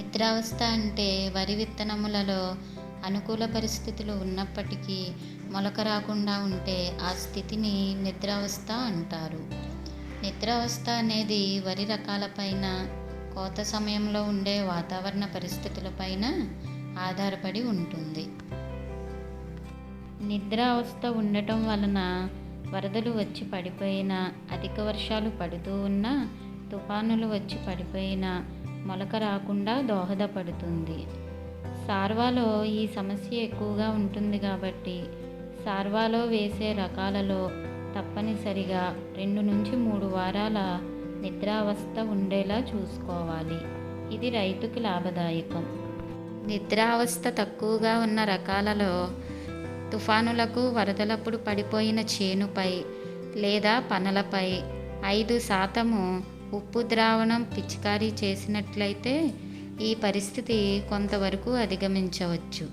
నిద్రావస్థ అంటే వరి విత్తనములలో అనుకూల పరిస్థితులు ఉన్నప్పటికీ మొలక రాకుండా ఉంటే ఆ స్థితిని నిద్రావస్థ అంటారు. నిద్రావస్థ అనేది వరి రకాలపైన, కోత సమయంలో ఉండే వాతావరణ పరిస్థితులపైన ఆధారపడి ఉంటుంది. నిద్రావస్థ ఉండటం వలన వరదలు వచ్చి పడిపోయినా, అధిక వర్షాలు పడుతూ ఉన్నా, తుఫానులు వచ్చి పడిపోయినా మొలక రాకుండా దోహదపడుతుంది. సార్వాలో ఈ సమస్య ఎక్కువగా ఉంటుంది కాబట్టి సార్వాలో వేసే రకాలలో తప్పనిసరిగా 2 నుంచి 3 వారాల నిద్రావస్థ ఉండేలా చూసుకోవాలి. ఇది రైతుకి లాభదాయకం. నిద్రావస్థ తక్కువగా ఉన్న రకాలలో తుఫానులకు, వరదలప్పుడు పడిపోయిన చేనుపై లేదా పనలపై 5% ఉప్పు ద్రావణం పిచికారీ చేసినట్లయితే ఈ పరిస్థితి కొంతవరకు అధిగమించవచ్చు.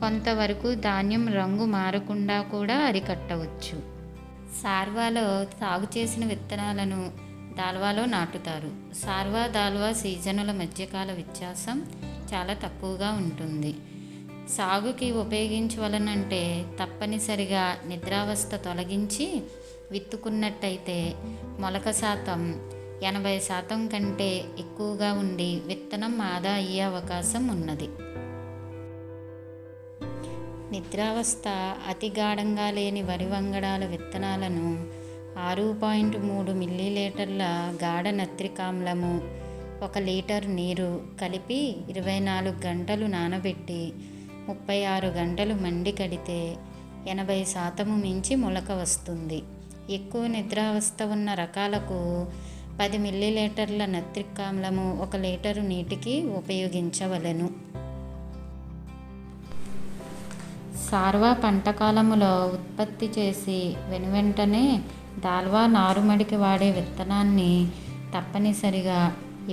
కొంతవరకు ధాన్యం రంగు మారకుండా కూడా అరికట్టవచ్చు. సార్వాలో సాగు చేసిన విత్తనాలను దాల్వాలో నాటుతారు. సార్వా, దాల్వా సీజనుల మధ్యకాల వ్యత్యాసం చాలా తక్కువగా ఉంటుంది. సాగుకి ఉపయోగించవలనంటే తప్పనిసరిగా నిద్రావస్థ తొలగించి విత్తుకున్నట్టయితే మొలక శాతం 80% కంటే ఎక్కువగా ఉండి విత్తనం ఆదా అయ్యే అవకాశం ఉన్నది. నిద్రావస్థ అతి గాఢంగా లేని వరి వంగడాల విత్తనాలను 6.3 మిల్లీలీటర్ల గాఢ నత్రికామ్లము 1 లీటర్ నీరు కలిపి 24 గంటలు నానబెట్టి 36 గంటలు మండి కడితే 80% మించి మొలక వస్తుంది. ఎక్కువ నిద్రావస్థ ఉన్న రకాలకు 10 మిల్లీలీటర్ల నత్రిక్ ఆమ్లము 1 లీటరు నీటికి ఉపయోగించవలెను. సార్వా పంటకాలములో ఉత్పత్తి చేసి వెనువెంటనే దాల్వా నారుమడికి వాడే విత్తనాన్ని తప్పనిసరిగా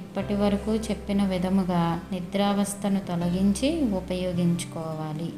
ఇప్పటి వరకు చెప్పిన విధముగా నిద్రావస్థను తొలగించి ఉపయోగించుకోవాలి.